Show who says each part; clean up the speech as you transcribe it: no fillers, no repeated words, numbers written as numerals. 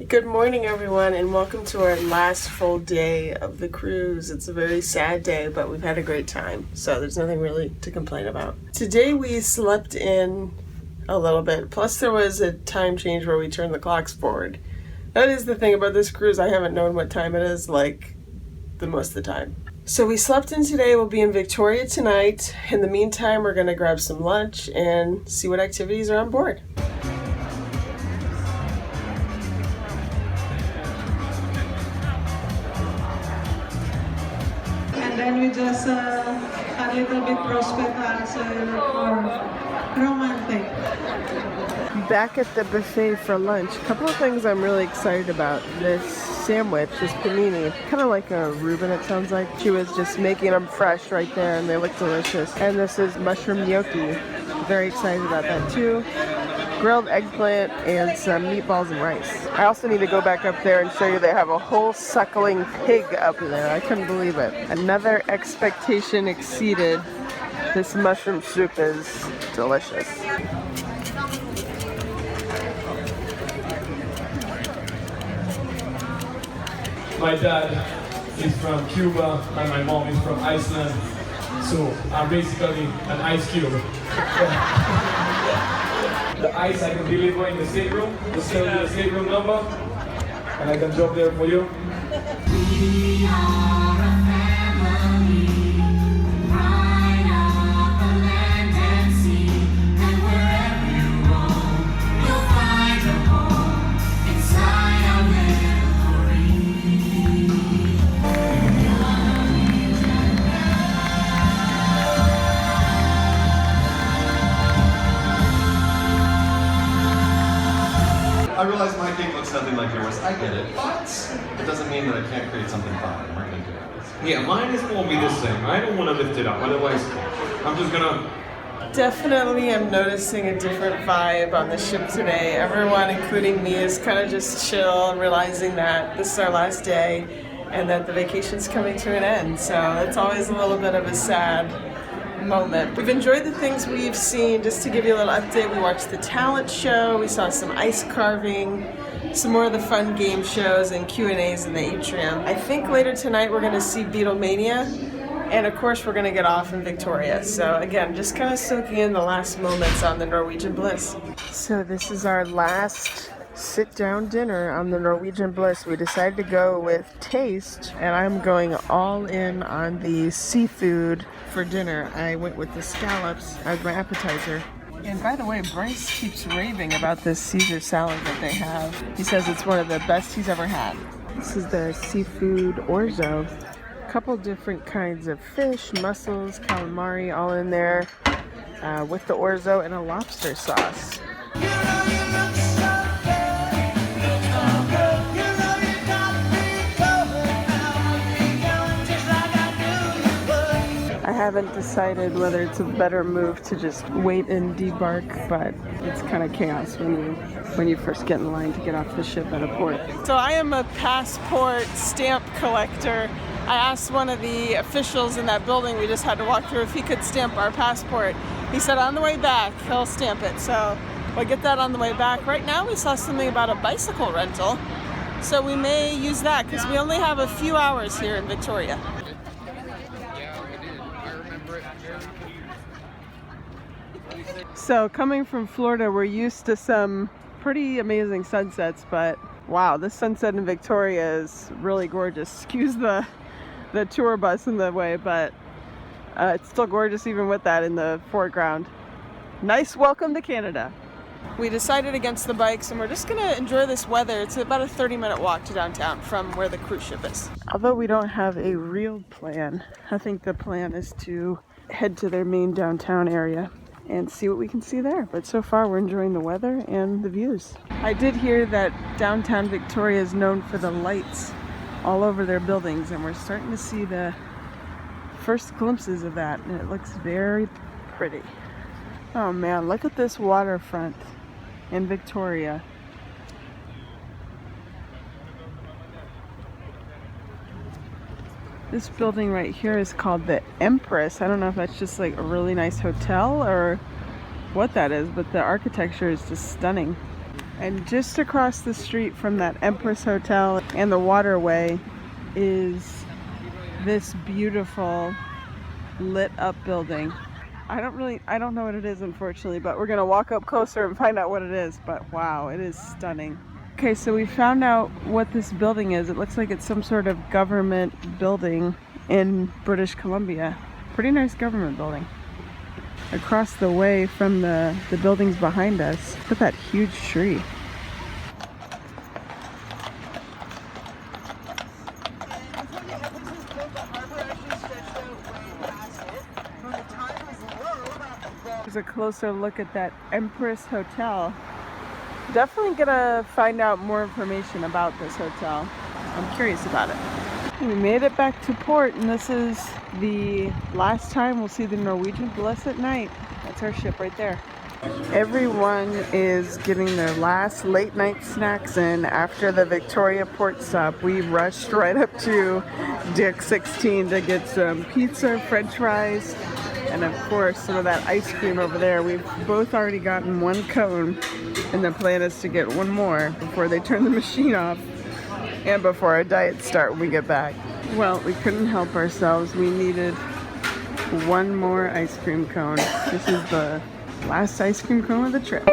Speaker 1: Good morning, everyone, and welcome to our last full day of the cruise. It's a very sad day, but we've had a great time, so there's nothing really to complain about. Today we slept in a little bit, plus there was a time change where we turned the clocks forward. That is the thing about this cruise, I haven't known what time it is, like, the most of the time. So we slept in today, we'll be in Victoria tonight. In the meantime, we're gonna grab some lunch and see what activities are on board.
Speaker 2: And then we just a little bit hospitality or romantic.
Speaker 1: Back at the buffet for lunch, a couple of things I'm really excited about. This sandwich, this panini, kind of like a reuben it sounds like. She was just making them fresh right there and they look delicious. And this is mushroom gnocchi. Very excited about that too. Grilled eggplant and some meatballs and rice. I also need to go back up there and show you they have a whole suckling pig up there. I couldn't believe it. Another expectation exceeded. This mushroom soup is delicious.
Speaker 3: My dad is from Cuba and my mom is from Iceland. So I'm basically an ice cube. The ice I can deliver in the stateroom. Just tell you the stateroom number and I can drop there for you. We are a family, right up the land and sea, and wherever you roam, you'll find a home inside our memory.
Speaker 4: I realize my cake looks nothing like yours. I get it, but it doesn't mean that I can't create something fun. We're gonna do it.
Speaker 3: Yeah, mine is gonna be the same. I don't want to lift it up, otherwise I'm just gonna...
Speaker 1: Definitely I'm noticing a different vibe on the ship today. Everyone, including me, is kind of just chill, realizing that this is our last day and that the vacation's coming to an end. So it's always a little bit of a sad moment. We've enjoyed the things we've seen. Just to give you a little update, we watched the talent show, we saw some ice carving, some more of the fun game shows and Q&As in the atrium. I think later tonight we're going to see Beatlemania, and of course we're going to get off in Victoria. So again, just kind of soaking in the last moments on the Norwegian Bliss. So this is our last sit-down dinner on the Norwegian Bliss. We decided to go with taste, and I'm going all in on the seafood for dinner. I went with the scallops as my appetizer. And by the way, Bryce keeps raving about this Caesar salad that they have. He says it's one of the best he's ever had. This is the seafood orzo. A couple different kinds of fish, mussels, calamari, all in there with the orzo and a lobster sauce. I haven't decided whether it's a better move to just wait and debark, but it's kind of chaos when you first get in line to get off the ship at a port. So I am a passport stamp collector. I asked one of the officials in that building we just had to walk through if he could stamp our passport. He said on the way back he'll stamp it, so we'll get that on the way back. Right now we saw something about a bicycle rental, so we may use that because we only have a few hours here in Victoria. So coming from Florida, we're used to some pretty amazing sunsets, but wow, this sunset in Victoria is really gorgeous. Excuse the tour bus in the way, but it's still gorgeous even with that in the foreground. Nice welcome to Canada. We decided against the bikes and we're just gonna enjoy this weather. It's about a 30-minute walk to downtown from where the cruise ship is. Although we don't have a real plan, I think the plan is to head to their main downtown area and see what we can see there. But so far we're enjoying the weather and the views. I did hear that downtown Victoria is known for the lights all over their buildings, and we're starting to see the first glimpses of that, and it looks very pretty. Oh man, look at this waterfront in Victoria. This building right here is called the Empress. I don't know if that's just like a really nice hotel or what that is, but the architecture is just stunning. And just across the street from that Empress Hotel and the waterway is this beautiful lit up building. I don't know what it is, unfortunately, but we're gonna walk up closer and find out what it is. But wow, it is stunning. Okay, so we found out what this building is. It looks like it's some sort of government building in British Columbia. Pretty nice government building. Across the way from the buildings behind us, look at that huge tree. Here's a closer look at that Empress Hotel. Definitely gonna find out more information about this hotel. I'm curious about it. We made it back to port, and this is the last time we'll see the Norwegian Bliss at night. That's our ship right there. Everyone is getting their last late night snacks in after the Victoria port stop. We rushed right up to Deck 16 to get some pizza, french fries, and of course some of that ice cream over there. We've both already gotten one cone, and the plan is to get one more before they turn the machine off and before our diets start when we get back. Well, we couldn't help ourselves. We needed one more ice cream cone. This is the last ice cream cone of the trip.